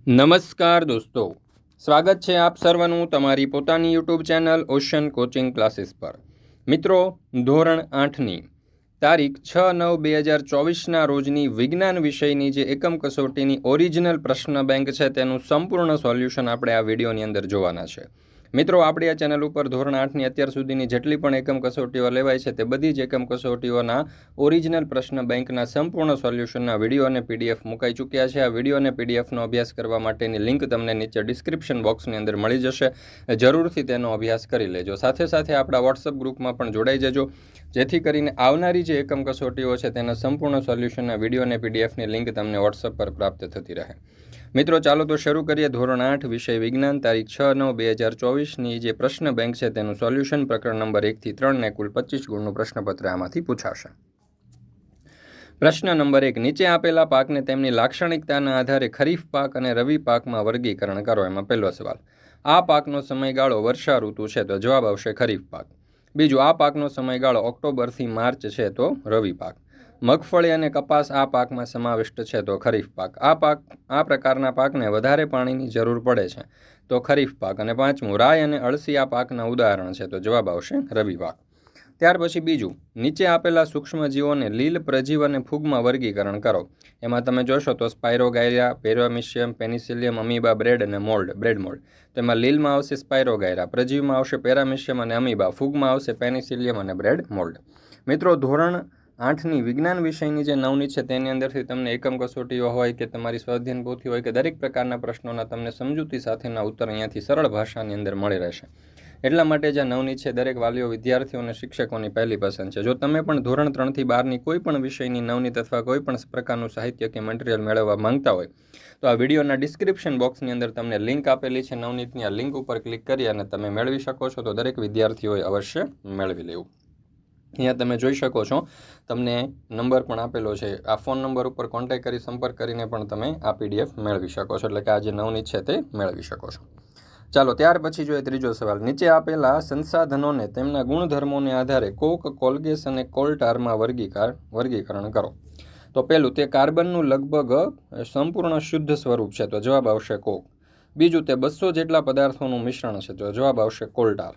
નમસ્કાર દોસ્તો, સ્વાગત છે આપ સર્વનું તમારી પોતાની YouTube channel ocean coaching classes પર. મિત્રો, ધોરણ 8ની તારીખ 6/9/2024ના રોજની વિજ્ઞાન વિષયની જે એકમ કસોટીની ઓરિજિનલ પ્રશ્ન બેંક છે તેનું સંપૂર્ણ સોલ્યુશન આપણે આ વિડીયોની અંદર જોવાના છે. મિત્રો, આપણી આ ચેનલ ઉપર ધોરણ 8ની અત્યાર સુધીની જેટલી પણ એકમ કસોટીઓ લેવાય છે તે બધી જ એકમ કસોટીઓના ઓરિજિનલ પ્રશ્ન બેંકના સંપૂર્ણ સોલ્યુશનના વિડીયો અને પીડીએફ મુકાઈ ચૂક્યા છે. આ વિડીયો અને પીડીએફનો અભ્યાસ કરવા માટેની લિંક તમને નીચે ડિસ્ક્રિપ્શન બોક્સની અંદર મળી જશે. જરૂરથી તેનો અભ્યાસ કરી લેજો. સાથે સાથે આપણા વોટ્સઅપ ગ્રુપમાં પણ જોડાઈ જજો, જેથી કરીને આવનારી જે એકમ કસોટીઓ છે તેના સંપૂર્ણ સોલ્યુશનના વિડીયો અને પીડીએફની લિંક તમને વોટ્સઅપ પર પ્રાપ્ત થતી રહે. મિત્રો, ચાલો તો શરૂ કરીએ. ધોરણ 8 વિષય વિજ્ઞાન તારીખ 6/9/2024ની જે પ્રશ્ન બેંક છે તેનું સોલ્યુશન પ્રકરણ નંબર 1 થી 3 ને કુલ 25 ગુણનું પ્રશ્નપત્ર આમાંથી પૂછાશે. પ્રશ્ન નંબર 1, નીચે આપેલા પાકને તેમની લાક્ષણિકતાના આધારે ખરીફ પાક અને રવિ પાકમાં વર્ગીકરણ કરો. એમાં પહેલો સવાલ, આ પાકનો સમયગાળો વર્ષા ઋતુ છે તો જવાબ આવશે ખરીફ પાક. બીજું, આ પાકનો સમયગાળો ઓક્ટોબરથી માર્ચ છે તો રવિ પાક. મગફળી અને કપાસ આ પાકમાં સમાવિષ્ટ છે તો ખરીફ પાક. આ પ્રકારના પાકને વધારે પાણીની જરૂર પડે છે તો ખરીફ પાક. અને પાંચમું, રાઈ અને અળસી આ પાકના ઉદાહરણ છે તો જવાબ આવશે રવિ પાક. ત્યાર પછી બીજું, નીચે આપેલા સૂક્ષ્મજીવોને લીલ, પ્રજીવ અને ફૂગમાં વર્ગીકરણ કરો. એમાં તમે જોશો તો spirogyra, paramecium, Penicillium, amoeba, bread અને બ્રેડ મોલ્ડ. તો એમાં લીલમાં આવશે સ્પાયરોગાયરા, પ્રજીવમાં આવશે પેરામિશિયમ અને અમીબા, ફૂગમાં આવશે પેનિસિલિયમ અને બ્રેડ મોલ્ડ. મિત્રો, ધોરણ 8ની વિજ્ઞાન વિષયની જે નવનીત છે તેની અંદરથી તમને એકમ કસોટીઓ હોય કે તમારી સ્વાધ્યાયન પોથી હોય કે દરેક પ્રકારના પ્રશ્નોના તમને સમજૂતી સાથેના ઉત્તર અહીંયાથી સરળ ભાષાની અંદર મળી રહેશે. એટલા માટે જે નવનીત છે દરેક વાલીઓ, વિદ્યાર્થીઓ અને શિક્ષકોની પહેલી પસંદ છે. જો તમે પણ ધોરણ 3થી 12ની કોઈ પણ વિષયની નવનીત અથવા કોઈ પણ પ્રકારનું સાહિત્ય કે મટીરિયલ મેળવવા માંગતા હોય તો આ વિડીયોના ડિસ્ક્રિપ્શન બોક્સની અંદર તમને લિંક આપેલી છે નવનીતની. આ લિંક ઉપર ક્લિક કરી અને તમે મેળવી શકો છો. તો દરેક વિદ્યાર્થીઓએ અવશ્ય મેળવી લેવું. અહીંયા તમે જોઈ શકો છો, તમને નંબર પણ આપેલો છે. આ ફોન નંબર ઉપર કોન્ટેક્ટ કરી સંપર્ક કરીને પણ તમે આ પીડીએફ મેળવી શકો છો, એટલે કે આ જે નવનીત છે તે મેળવી શકો છો. ચાલો, ત્યાર પછી જોઈએ ત્રીજો સવાલ. નીચે આપેલા સંસાધનોને તેમના ગુણધર્મોને આધારે કોક, કોલગેસ અને કોલટારમાં વર્ગીકરણ કરો. તો પહેલું, તે કાર્બનનું લગભગ સંપૂર્ણ શુદ્ધ સ્વરૂપ છે તો જવાબ આવશે કોક. બીજું, તે 200 જેટલા પદાર્થોનું મિશ્રણ છે તો જવાબ આવશે કોલટાર.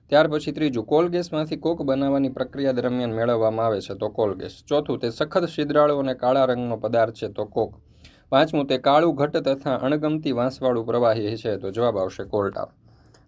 ત્યાર પછી ત્રીજું, કોલગેસમાંથી કોક બનાવવાની પ્રક્રિયા દરમિયાન મેળવવામાં આવે છે તો કોલગેસ. ચોથું, તે સખત છિદ્રાળુ અને કાળા રંગનો પદાર્થ છે તો કોક. પાંચમું, તે કાળું ઘટ્ટ તથા અણગમતી વાંસવાળું પ્રવાહી છે તો જવાબ આવશે કોલટાર.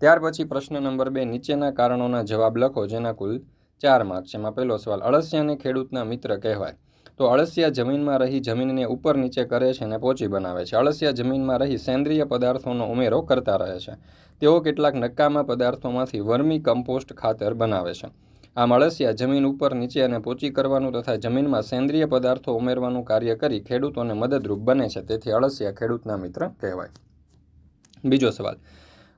ત્યાર પછી પ્રશ્ન નંબર 2, નીચેના કારણોના જવાબ લખો જેના કુલ 4 માર્ક છે. એમાં પહેલો સવાલ, અળસિયાને ખેડૂતના મિત્ર કહેવાય. તો અળસિયા જમીનમાં રહી જમીનને ઉપર નીચે કરે છે અને પોચી બનાવે છે. અળસિયા જમીનમાં રહી સેન્દ્રિય પદાર્થોનો ઉમેરો કરતા રહે છે. તેઓ કેટલાક નકામા પદાર્થોમાંથી વર્મી કમ્પોસ્ટ ખાતર બનાવે છે. આમ અળસિયા જમીન ઉપર નીચે અને પોચી કરવાનું તથા જમીનમાં સેન્દ્રિય પદાર્થો ઉમેરવાનું કાર્ય કરી ખેડૂતોને મદદરૂપ બને છે. તેથી અળસિયા ખેડૂતના મિત્ર કહેવાય. બીજો સવાલ,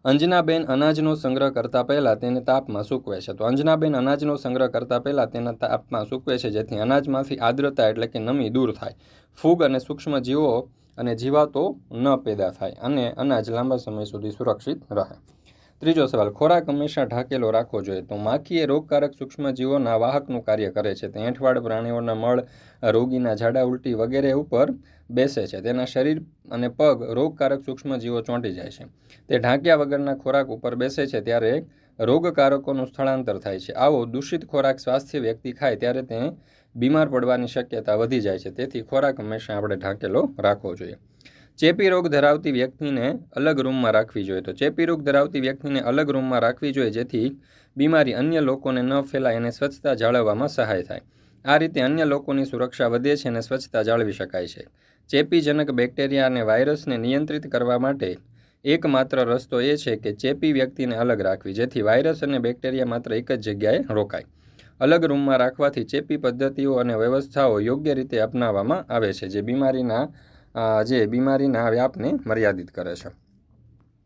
અંજનાબેન અનાજનો સંગ્રહ કરતા પહેલા તેને તાપમાં સૂકવે છે. તો અંજનાબેન અનાજનો સંગ્રહ કરતા પહેલા તેના તાપમાં સૂકવે છે જેથી અનાજમાંથી આર્દ્રતા એટલે કે નમી દૂર થાય, ફૂગ અને સૂક્ષ્મ જીવો અને જીવાતો ન પેદા થાય અને અનાજ લાંબા સમય સુધી સુરક્ષિત રહે. ત્રીજો સવાલ, ખોરાક હંમેશા ઢાંકેલો રાખવો જોઈએ. તો માખી એ રોગકારક સૂક્ષ્મજીવોના વાહકનું કાર્ય કરે છે. તે એંઠવાડ પ્રાણીઓના મળ, રોગીના ઝાડા ઉલટી વગેરે ઉપર બેસે છે. તેના શરીર અને પગ રોગકારક સૂક્ષ્મજીવો ચોંટી જાય છે. તે ઢાંક્યા વગરના ખોરાક ઉપર બેસે છે ત્યારે રોગકારકોનું સ્થળાંતર થાય છે. આવો દૂષિત ખોરાક સ્વાસ્થ્ય વ્યક્તિ ખાય ત્યારે તે બીમાર પડવાની શક્યતા વધી જાય છે. તેથી ખોરાક હંમેશા આપણે ઢાંકેલો રાખવો જોઈએ. ચેપી રોગ ધરાવતી વ્યક્તિને અલગ રૂમમાં રાખવી જોઈએ. તો ચેપી રોગ ધરાવતી વ્યક્તિને અલગ રૂમમાં રાખવી જોઈએ જેથી બીમારી અન્ય લોકોને ન ફેલાય અને સ્વચ્છતા જાળવવામાં સહાય થાય. આ રીતે અન્ય લોકોની સુરક્ષા વધે છે અને સ્વચ્છતા જાળવી શકાય છે. ચેપીજનક બેક્ટેરિયા અને વાયરસને નિયંત્રિત કરવા માટે એકમાત્ર રસ્તો એ છે કે ચેપી વ્યક્તિને અલગ રાખવી, જેથી વાયરસ અને બેક્ટેરિયા માત્ર એક જ જગ્યાએ રોકાય. અલગ રૂમમાં રાખવાથી ચેપી પદ્ધતિઓ અને વ્યવસ્થાઓ યોગ્ય રીતે અપનાવવામાં આવે છે જે બીમારીના વ્યાપને મર્યાદિત કરે છે.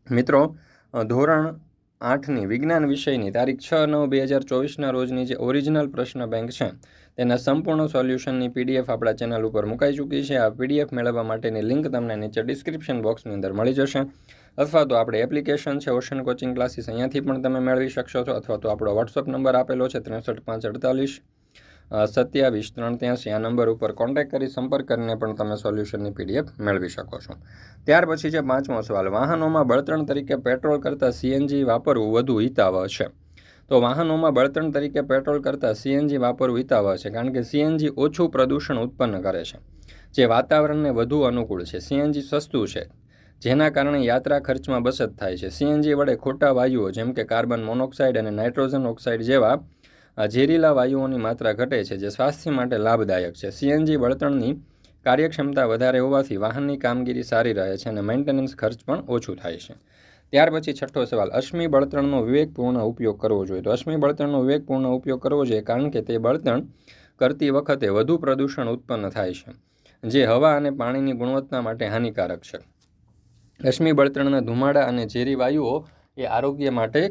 મિત્રો, ધોરણ 8ની વિજ્ઞાન વિષયની તારીખ 6/9/2024ના રોજની જે ઓરિજિનલ પ્રશ્ન બેંક છે તેના સંપૂર્ણ સોલ્યુશનની પીડીએફ આપણા ચેનલ ઉપર મુકાઈ ચૂકી છે. આ પીડીએફ મેળવવા માટેની લિંક તમને નીચે ડિસ્ક્રિપ્શન બોક્સની અંદર મળી જશે, અથવા તો આપણે એપ્લિકેશન છે ઓશન કોચિંગ ક્લાસીસ, અહીંયાથી પણ તમે મેળવી શકશો છો, અથવા તો આપણો વોટ્સઅપ નંબર આપેલો છે 63548 27 383 આ નંબર ઉપર કોન્ટેક્ટ કરી સંપર્ક કરીને પણ તમે સોલ્યુશનની PDF મેળવી શકો છો. ત્યાર પછી છે 5મો સવાલ, વાહનોમાં બળતણ તરીકે પેટ્રોલ કરતાં CNG વાપરવું વધુ હિતાવહ છે. તો વાહનોમાં બળતણ તરીકે પેટ્રોલ કરતાં CNG વાપરવું હિતાવહ છે, કારણ કે CNG ઓછું પ્રદૂષણ ઉત્પન્ન કરે છે, જે વાતાવરણને વધુ અનુકૂળ છે. CNG સસ્તું છે, જેના કારણે યાત્રા ખર્ચમાં બચત થાય છે. CNG વડે ખોટા વાયુઓ જેમ કે કાર્બન મોનોક્સાઇડ અને નાઇટ્રોજન ઓક્સાઇડ જેવા ઝેરીલા વાયુઓની માત્રા ઘટે છે, જે સ્વાસ્થ્ય માટે લાભદાયક છે. CNG બળતણની કાર્યક્ષમતા વધારે હોવાથી વાહનની કામગીરી સારી રહે છે અને મેન્ટેનન્સ ખર્ચ પણ ઓછું થાય છે. ત્યાર પછી 6થો સવાલ, અશ્મિ બળતણનો વિવેકપૂર્ણ ઉપયોગ કરવો જોઈએ. તો અશ્મિ બળતણનો વિવેકપૂર્ણ ઉપયોગ કરવો જોઈએ, કારણ કે તે બળતણ કરતી વખતે વધુ પ્રદૂષણ ઉત્પન્ન થાય છે, જે હવા અને પાણીની ગુણવત્તા માટે હાનિકારક છે. અશ્મિ બળતણના ધુમાડા અને ઝેરી વાયુઓ એ આરોગ્ય માટે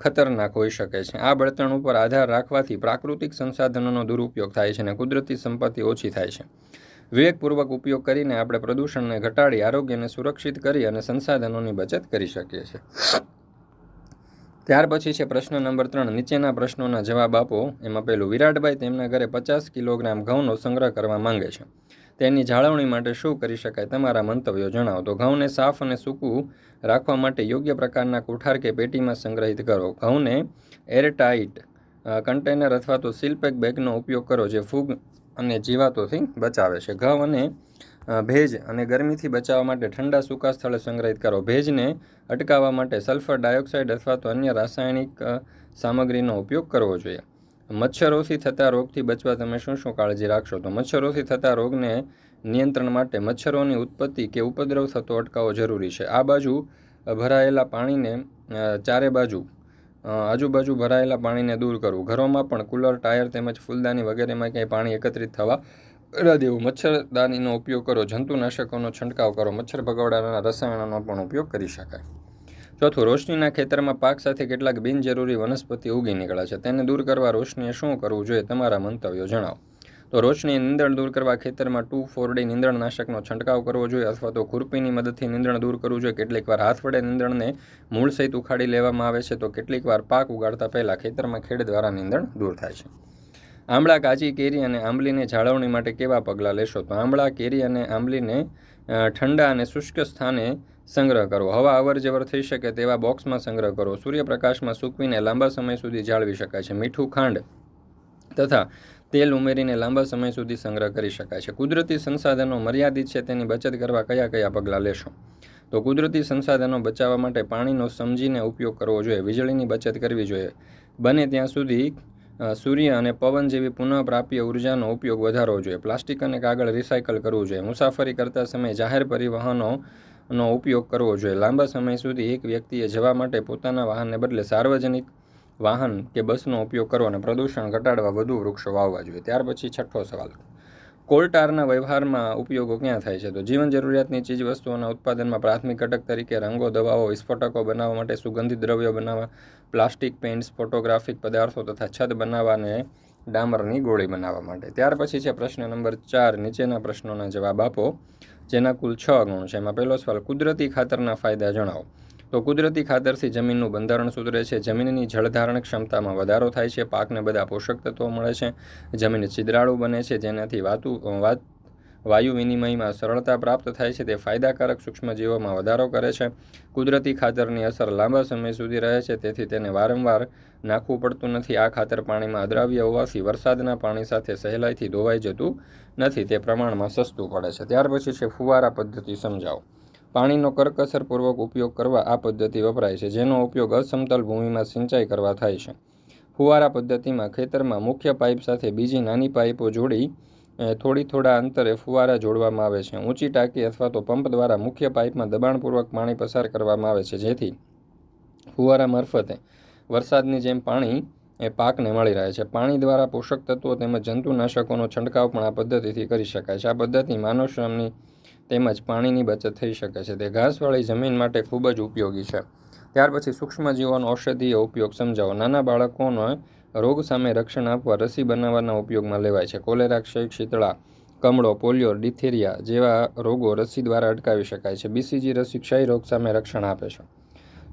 ખતરનાક હોઈ શકે છે. આ બળતણ ઉપર આધાર રાખવાથી પ્રાકૃતિક સંસાધનોનો દુરુપયોગ થાય છે અને કુદરતી સંપત્તિ ઓછી થાય છે. વિવેકપૂર્વક ઉપયોગ કરીને આપણે પ્રદૂષણને ઘટાડી આરોગ્યને સુરક્ષિત કરી અને સંસાધનોની બચત કરી શકીએ છીએ. ત્યાર પછી છે પ્રશ્ન નંબર 3, નીચેના પ્રશ્નોના જવાબ આપો. એમાં પહેલું, વિરાટભાઈ તેમના ઘરે 50 કિલોગ્રામ ઘઉંનો સંગ્રહ કરવા માંગે છે. તેની જાળવણી માટે શું કરી શકાય? તમારા મંતવ્યો જણાવો. તો ઘઉંને સાફ અને સૂકું રાખવા માટે યોગ્ય પ્રકારના કોઠાર કે પેટીમાં સંગ્રહિત કરો. ઘઉંને એરટાઇટ કન્ટેનર અથવા તો સીલપેક બેગનો ઉપયોગ કરો, જે ફૂગ અને જીવાતોથી બચાવે છે. ઘઉં અને ભેજ અને ગરમીથી બચાવવા માટે ઠંડા સૂકા સ્થળે સંગ્રહિત કરો. ભેજને અટકાવવા માટે સલ્ફર ડાયોક્સાઇડ અથવા તો અન્ય રાસાયણિક સામગ્રીનો ઉપયોગ કરવો જોઈએ. મચ્છરોથી થતા રોગથી બચવા તમે શું શું કાળજી રાખશો? તો મચ્છરોથી થતા રોગને નિયંત્રણ માટે મચ્છરોની ઉત્પત્તિ કે ઉપદ્રવ થતો અટકાવવો જરૂરી છે. આ બાજુ ભરાયેલા પાણીને ચારે બાજુ આજુબાજુ ભરાયેલા પાણીને દૂર કરવું. ઘરોમાં પણ કુલર, ટાયર તેમજ ફૂલદાની વગેરેમાં ક્યાંય પાણી એકત્રિત થવા ન દેવું. મચ્છરદાનીનો ઉપયોગ કરો. જંતુનાશકોનો છંટકાવ કરો. મચ્છર ભગાવવાના રસાયણોનો પણ ઉપયોગ કરી શકાય. ચોથું, રોશનીના ખેતરમાં પાક સાથે કેટલાક બિનજરૂરી વનસ્પતિ ઉગી નીકળે છે. તેને દૂર કરવા રોશનીએ શું કરવું જોઈએ? તમારા મંતવ્યો જણાવો. તો રોશનીએ નીંદણ દૂર કરવા ખેતરમાં 2,4-D નીંદણનાશકનો છંટકાવ કરવો જોઈએ અથવા તો ખુરપીની મદદથી નીંદણ દૂર કરવું જોઈએ. કેટલીક વાર હાથ વડે નીંદણને મૂળ સહિત ઉખાડી લેવામાં આવે છે, તો કેટલીક વાર પાક ઉગાડતા પહેલાં ખેતરમાં ખેડ દ્વારા નીંદણ દૂર થાય છે. આંબળા, કાચી કેરી અને આંબલીને જાળવણી માટે કેવા પગલાં લેશો? તો આંબળા, કેરી અને આંબલીને ઠંડા અને શુષ્ક સ્થાને સંગ્રહ કરો. હવા અવરજવર થઈ શકે તેવા બોક્સમાં સંગ્રહ કરો. સૂર્યપ્રકાશમાં સૂકવીને લાંબા સમય સુધી જાળવી શકાય છે. મીઠું, ખાંડ તથા તેલ ઉમેરીને લાંબા સમય સુધી સંગ્રહ કરી શકાય છે. કુદરતી સંસાધનો મર્યાદિત છે, તેની બચત કરવા કયા કયા પગલાં લેશો? તો કુદરતી સંસાધનો બચાવવા માટે પાણીનો સમજીને ઉપયોગ કરવો જોઈએ. વીજળીની બચત કરવી જોઈએ. બને ત્યાં સુધી સૂર્ય અને પવન જેવી પુનઃપ્રાપ્ય ઉર્જાનો ઉપયોગ વધારવો જોઈએ. પ્લાસ્ટિક અને કાગળ રિસાયકલ કરવું જોઈએ. મુસાફરી કરતા સમયે જાહેર પરિવહનોનો ઉપયોગ કરવો જોઈએ. લાંબા સમય સુધી એક વ્યક્તિએ જવા માટે પોતાના વાહનને બદલે સાર્વજનિક વાહન કે બસનો ઉપયોગ કરવો અને પ્રદૂષણ ઘટાડવા વધુ વૃક્ષો વાવવા જોઈએ. ત્યાર પછી 6થો સવાલ, કોલટારના વ્યવહારમાં ઉપયોગો ક્યાં થાય છે? તો જીવન જરૂરિયાતની ચીજ વસ્તુઓના ઉત્પાદનમાં પ્રાથમિક ઘટક તરીકે રંગો, દવાઓ, વિસ્ફોટકો બનાવવા માટે, સુગંધિત દ્રવ્યો બનાવવા, પ્લાસ્ટિક, પેઇન્ટ્સ, ફોટોગ્રાફિક પદાર્થો તથા છત બનાવવા અને ડામરની ગોળી બનાવવા માટે. ત્યાર પછી છે પ્રશ્ન નંબર 4, નીચેના પ્રશ્નોના જવાબ આપો, જેના કુલ 6 ગુણ છે. એમાં પહેલો સવાલ, કુદરતી ખાતરના ફાયદા જણાવો. તો કુદરતી ખાતરથી જમીનનું બંધારણ સુધરે છે. જમીનની જળધારણ ક્ષમતામાં વધારો થાય છે. પાકને બધા પોષક તત્વો મળે છે. જમીન છિદ્રાળુ બને છે, જેનાથી વાયુ વિનિમયમાં સરળતા પ્રાપ્ત થાય છે. તે ફાયદાકારક સૂક્ષ્મજીવોમાં વધારો કરે છે. કુદરતી ખાતરની અસર લાંબા સમય સુધી રહે છે, તેથી તેને વારંવાર નાખવું પડતું નથી. આ ખાતર પાણીમાં અદ્રાવ્ય હોવાથી વરસાદના પાણી સાથે સહેલાઈથી ધોવાઈ જતું નથી. તે પ્રમાણમાં સસ્તું પડે છે. ત્યાર પછી છે ફુવારા પદ્ધતિ સમજાવો. પાણીનો કરકસરપૂર્વક ઉપયોગ કરવા આ પદ્ધતિ વપરાય છે, જેનો ઉપયોગ અસમતલ ભૂમિમાં સિંચાઈ કરવા થાય છે. ફુવારા પદ્ધતિમાં ખેતરમાં મુખ્ય પાઇપ સાથે બીજી નાની પાઇપો જોડી થોડા અંતરે ફુવારા જોડવામાં આવે છે. ઊંચી ટાંકી અથવા તો પંપ દ્વારા મુખ્ય પાઇપમાં દબાણપૂર્વક પાણી પસાર કરવામાં આવે છે, જેથી ફુવારા મારફતે વરસાદની જેમ પાણી પાકને મળી રહે છે. પાણી દ્વારા પોષક તત્વો તેમજ જંતુનાશકોનો છંટકાવ પણ આ પદ્ધતિથી કરી શકાય છે. આ પદ્ધતિ માનવ શ્રમની તેમજ પાણીની બચત થઈ શકે છે. તે ઘાસવાળી જમીન માટે ખૂબ જ ઉપયોગી છે. ત્યાર પછી સૂક્ષ્મજીવોનો ઔષધીય ઉપયોગ સમજાવો. નાના બાળકોને રોગ સામે રક્ષણ આપવા રસી બનાવવાના ઉપયોગમાં લેવાય છે. કોલેરા, ક્ષય, શીતળા, કમળો, પોલિયો, ડિથેરિયા જેવા રોગો રસી દ્વારા અટકાવી શકાય છે. BCG રસી ક્ષય રોગ સામે રક્ષણ આપે છે.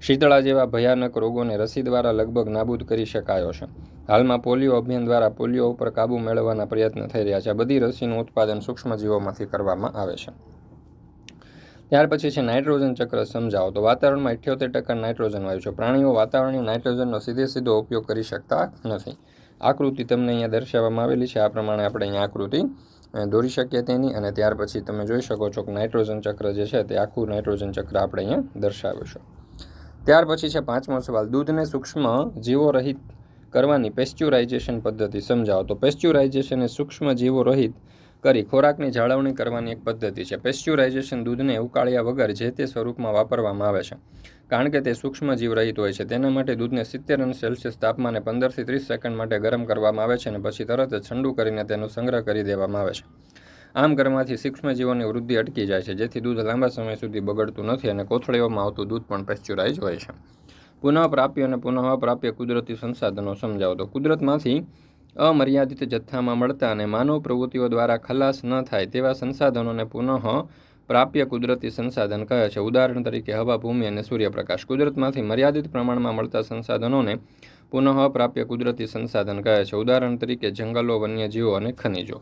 શીતળા જેવા ભયાનક રોગોને રસી દ્વારા લગભગ નાબૂદ કરી શકાયો છે. હાલમાં પોલિયો અભિયાન દ્વારા પોલિયો ઉપર કાબૂ મેળવવાના પ્રયત્ન થઈ રહ્યા છે. બધી રસીનું ઉત્પાદન સૂક્ષ્મજીવોમાંથી કરવામાં આવે છે. ત્યાર પછી છે નાઇટ્રોજન ચક્ર સમજાવો. તો વાતાવરણમાં 78% નાઇટ્રોજન વાયુ છે. પ્રાણીઓ વાતાવરણીય નાઇટ્રોજનનો સીધો ઉપયોગ કરી શકતા નથી. આકૃતિ તમને અહીંયા દર્શાવવામાં આવેલી છે. આ પ્રમાણે આપણે અહીંયા આકૃતિ દોરી શકીએ તેની, અને ત્યાર પછી તમે જોઈ શકો છો કે નાઇટ્રોજન ચક્ર જે છે તે આખું નાઇટ્રોજન ચક્ર આપણે અહીંયા દર્શાવ્યું છે. ત્યાર પછી છે 5મો સવાલ, દૂધને સૂક્ષ્મ જીવો રહિત કરવાની પેસ્ચ્યુરાઇઝેશન પદ્ધતિ સમજાવો. તો પેસ્ચ્યુરાઇઝેશન એ સૂક્ષ્મ જીવો રહિત કરી ખોરાકની જાળવણી કરવાની એક પદ્ધતિ છે. પેસ્ચ્યુરાઇઝેશન દૂધને ઉકાળ્યા વગર જે તે સ્વરૂપમાં વાપરવામાં આવે છે, કારણ કે તે સૂક્ષ્મ જીવ રહિત હોય છે. તેના માટે દૂધને 70°C તાપમાને 15 થી 30 સેકન્ડ માટે ગરમ કરવામાં આવે છે અને પછી તરત જ ઠંડુ કરીને તેનો સંગ્રહ કરી દેવામાં આવે છે. આમ કરવાથી સૂક્ષ્મજીવોની વૃદ્ધિ અટકી જાય છે, જેથી દૂધ લાંબા સમય સુધી બગડતું નથી અને કોથળીઓમાં આવતું દૂધ પણ પેસ્ચ્યુરાઇઝ હોય છે. પુનઃપ્રાપ્ય અને પુનઃપ્રાપ્ય કુદરતી સંસાધનો સમજાવો. તો કુદરતમાંથી અમર્યાદિત જથ્થામાં મળતા અને માનવ પ્રવૃત્તિઓ દ્વારા ખલાસ ન થાય તેવા સંસાધનોને પુનઃપ્રાપ્ય કુદરતી સંસાધન કહે છે. ઉદાહરણ તરીકે હવા, ભૂમિ અને સૂર્યપ્રકાશ. કુદરતમાંથી મર્યાદિત પ્રમાણમાં મળતા સંસાધનોને પુનઃપ્રાપ્ય કુદરતી સંસાધન કહે છે. ઉદાહરણ તરીકે જંગલો, વન્યજીવો અને ખનિજો.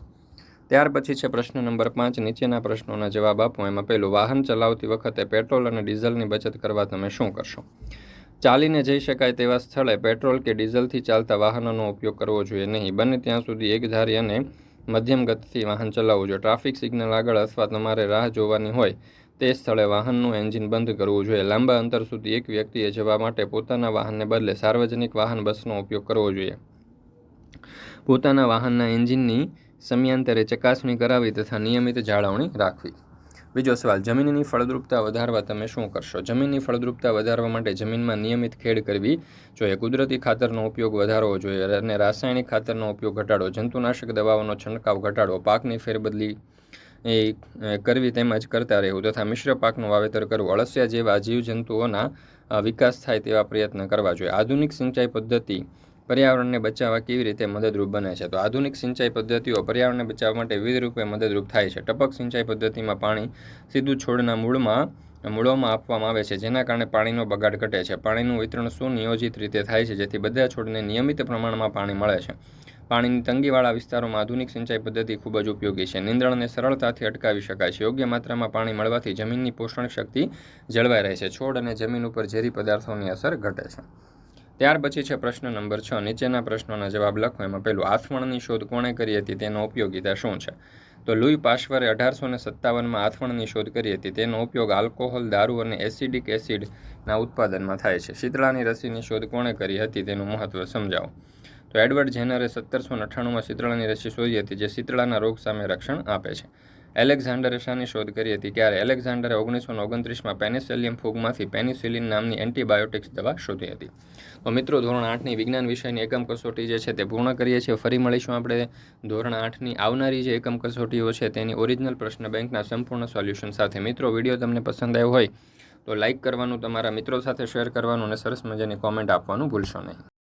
ત્યાર પછી છે પ્રશ્ન નંબર 5. નીચેના પ્રશ્નોના જવાબ આપો. એમાં પહેલું, વાહન ચલાવતી વખતે પેટ્રોલ અને ડીઝલની બચત કરવા તમે શું કરશો? ચાલીને જઈ શકાય તેવા સ્થળે પેટ્રોલ કે ડીઝલથી ચાલતા વાહનોનો ઉપયોગ કરવો જોઈએ નહીં. બને ત્યાં સુધી એકધારી અને મધ્યમ ગતિથી વાહન ચલાવવું જોઈએ. ટ્રાફિક સિગ્નલ આગળ અથવા તમારે રાહ જોવાની હોય તે સ્થળે વાહનનું એન્જિન બંધ કરવું જોઈએ. લાંબા અંતર સુધી એક વ્યક્તિએ જવા માટે પોતાના વાહનને બદલે સાર્વજનિક વાહન બસનો ઉપયોગ કરવો જોઈએ. પોતાના વાહનના એન્જિનની સમયાંતરે ચકાસણી કરાવી તથા નિયમિત જાળવણી રાખવી. બીજો સવાલ, જમીનની ફળદ્રુપતા વધારવા તમે શું કરશો? જમીનની ફળદ્રુપતા વધારવા માટે જમીનમાં નિયમિત ખેડ કરવી જોઈએ. કુદરતી ખાતરનો ઉપયોગ વધારવો જોઈએ અને રાસાયણિક ખાતરનો ઉપયોગ ઘટાડવો. જંતુનાશક દવાઓનો છંટકાવ ઘટાડવો. પાકની ફેરબદલી કરવી તેમજ કરતા રહેવું તથા મિશ્ર પાકનું વાવેતર કરવું. અળસિયા જેવા જીવજંતુઓના વિકાસ થાય તેવા પ્રયત્ન કરવા જોઈએ. આધુનિક સિંચાઈ પદ્ધતિ પર્યાવરણને બચાવવા કેવી રીતે મદદરૂપ બને છે? તો આધુનિક સિંચાઈ પદ્ધતિઓ પર્યાવરણને બચાવવા માટે વિવિધ રૂપે મદદરૂપ થાય છે. ટપક સિંચાઈ પદ્ધતિમાં પાણી સીધું છોડના મૂળોમાં આપવામાં આવે છે, જેના કારણે પાણીનો બગાડ ઘટે છે. પાણીનું વિતરણ સુનિયોજિત રીતે થાય છે, જેથી બધા છોડને નિયમિત પ્રમાણમાં પાણી મળે છે. પાણીની તંગીવાળા વિસ્તારોમાં આધુનિક સિંચાઈ પદ્ધતિ ખૂબ જ ઉપયોગી છે. નીંદણને સરળતાથી અટકાવી શકાય છે. યોગ્ય માત્રામાં પાણી મળવાથી જમીનની પોષણ શક્તિ જળવાઈ રહે છે. છોડ અને જમીન ઉપર ઝેરી પદાર્થોની અસર ઘટે છે. ત્યાર પછી છે પ્રશ્ન નંબર 6. નીચેના પ્રશ્નોના જવાબ લખો. એમાં પહેલું, આથવણની શોધ કોણે કરી હતી? તેનો ઉપયોગિતા શું છે? તો લુઈ પાશ્વરે 1857માં આથવણની શોધ કરી હતી. તેનો ઉપયોગ આલ્કોહોલ, દારૂ અને એસિડિક એસિડના ઉત્પાદનમાં થાય છે. શીતળાની રસીની શોધ કોણે કરી હતી? તેનું મહત્વ સમજાવો. તો એડવર્ડ જેનરે 1798માં શીતળાની રસી શોધી હતી, જે શીતળાના રોગ સામે રક્ષણ આપે છે. એલેક્ઝાન્ડરે શાની શોધ કરી હતી? ક્યારે? એલેક્ઝાન્ડરે 1929માં પેનિસિલિયમ ફૂગમાંથી પેનિસિલિન નામની એન્ટીબાયોટિક્સ દવા શોધી હતી. તો મિત્રો, ધોરણ 8ની વિજ્ઞાન વિષયની એકમ કસોટી જે છે તે પૂર્ણ કરીએ છીએ. ફરી મળીશું આપણે ધોરણ 8ની આવનારી જે એકમ કસોટીઓ છે તેની ઓરિજિનલ પ્રશ્ન બેંકના સંપૂર્ણ સોલ્યુશન સાથે. મિત્રો, વિડીયો તમને પસંદ આવ્યો હોય તો લાઇક કરવાનું, તમારા મિત્રો સાથે શેર કરવાનું અને સરસ મજાની કોમેન્ટ આપવાનું ભૂલશો નહીં.